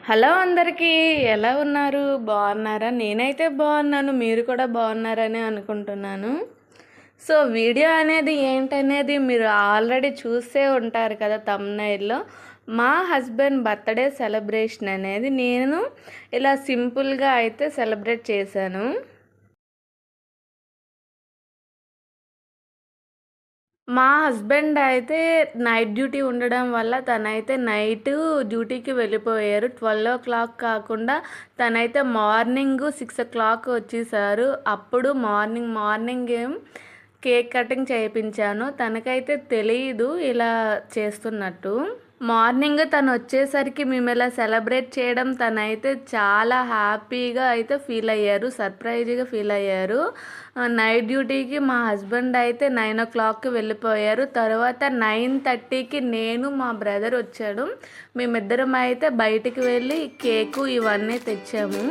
Hello అందరికీ, ఎలా ఉన్నారు? బాగున్నారా? నేనైతే బాగున్నాను. మీరు కూడా బాగున్నారని అనుకుంటున్నాను. సో వీడియో అనేది ఏంటనేది మీరు ఆల్రెడీ చూసే ఉంటారు కదా థంబ్నెయిల్లో. మా హస్బెండ్ బర్త్డే సెలబ్రేషన్ అనేది నేను ఇలా సింపుల్గా అయితే సెలబ్రేట్ చేశాను. మా హస్బెండ్ అయితే నైట్ డ్యూటీ ఉండడం వల్ల తనైతే నైట్ డ్యూటీకి వెళ్ళిపోయారు. 12:00 కాకుండా తనైతే మార్నింగ్ 6:00 వచ్చేసారు. అప్పుడు మార్నింగ్ కేక్ కటింగ్ చేయించాను. తనకైతే తెలియదు ఇలా చేస్తున్నట్టు. మార్నింగ్ తను వచ్చేసరికి మేము ఇలా సెలబ్రేట్ చేయడం తనైతే చాలా హ్యాపీగా అయితే ఫీల్ అయ్యారు, సర్ప్రైజ్గా ఫీల్ అయ్యారు. నైట్ డ్యూటీకి మా హస్బెండ్ అయితే 9:00కి వెళ్ళిపోయారు. తర్వాత 9:30కి నేను మా బ్రదర్ వచ్చాడు. మేమిద్దరం అయితే బయటికి వెళ్ళి కేకు ఇవన్నీ తెచ్చాము.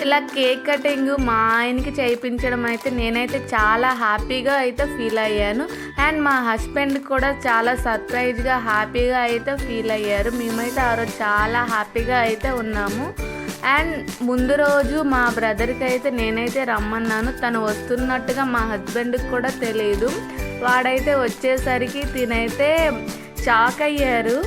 ఇలా కేక్ కటింగ్ మా ఆయనకి చేయించడం అయితే నేనైతే చాలా హ్యాపీగా అయితే ఫీల్ అయ్యాను. అండ్ మా హస్బెండ్ కూడా చాలా సర్ప్రైజ్గా హ్యాపీగా అయితే ఫీల్ అయ్యారు. మేమైతే ఆ రోజు చాలా హ్యాపీగా అయితే ఉన్నాము. అండ్ ముందు రోజు మా బ్రదర్కి అయితే నేనైతే రమ్మన్నాను. తను వస్తున్నట్టుగా మా హస్బెండ్కి కూడా తెలియదు. వాడైతే వచ్చేసరికి తినైతే షాక్ అయ్యారు.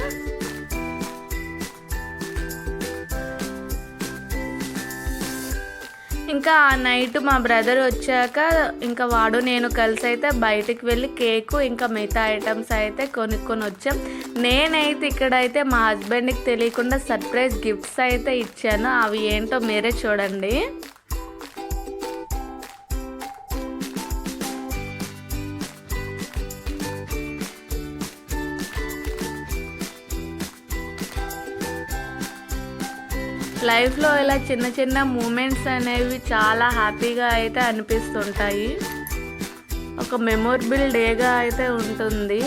ఇంకా ఆ నైట్ మా బ్రదర్ వచ్చాక ఇంకా వాడు నేను కలిసి అయితే బయటికి వెళ్ళి కేకు ఇంకా మిగతా ఐటమ్స్ అయితే కొనుక్కొని వచ్చాం. నేనైతే ఇక్కడైతే మా హస్బెండ్కి తెలియకుండా సర్ప్రైజ్ గిఫ్ట్స్ అయితే ఇచ్చాను. అవి ఏంటో మీరే చూడండి. లైఫ్లో ఇలా చిన్న చిన్న మూమెంట్స్ అనేవి చాలా హ్యాపీగా అయితే అనిపిస్తుంటాయి. ఒక మెమొరబుల్ డేగా అయితే ఉంటుంది.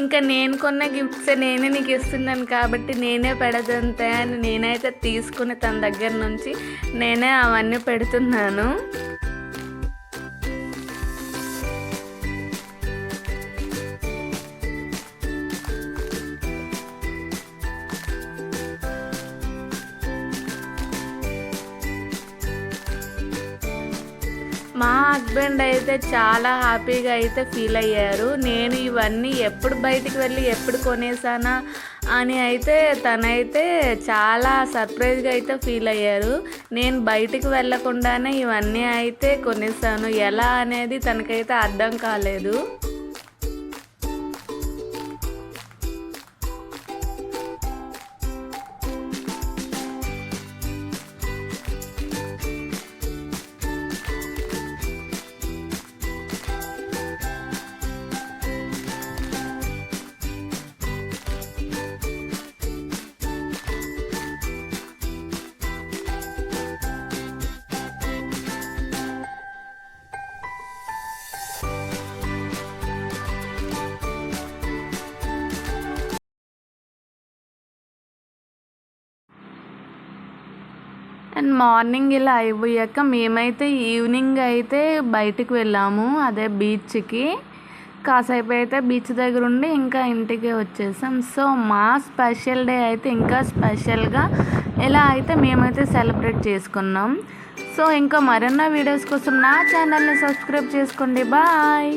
ఇంకా నేను కొన్న గిఫ్ట్స్ నేనే నీకు ఇస్తున్నాను కాబట్టి నేనే పెడదంతే అని నేనైతే తీసుకుని తన దగ్గర నుంచి నేనే అవన్నీ పెడుతున్నాను. మా హస్బెండ్ అయితే చాలా హ్యాపీగా అయితే ఫీల్ అయ్యారు. నేను ఇవన్నీ ఎప్పుడు బయటికి వెళ్ళి ఎప్పుడు కొనేసానా అని అయితే తనైతే చాలా సర్ప్రైజ్గా అయితే ఫీల్ అయ్యారు. నేను బయటికి వెళ్ళకుండానే ఇవన్నీ అయితే కొనేసాను. ఎలా అనేది తనకైతే అర్థం కాలేదు. అండ్ మార్నింగ్ ఇలా అయిపోయాక మేమైతే ఈవినింగ్ అయితే బయటికి వెళ్ళాము, అదే బీచ్కి. కాసేపు అయితే బీచ్ దగ్గర ఉండి ఇంకా ఇంటికి వచ్చేసాం. సో మా స్పెషల్ డే అయితే ఇంకా స్పెషల్గా ఇలా అయితే మేమైతే సెలబ్రేట్ చేసుకున్నాం. సో ఇంకా మరిన్న వీడియోస్ కోసం నా ఛానల్ని సబ్స్క్రైబ్ చేసుకోండి. బాయ్.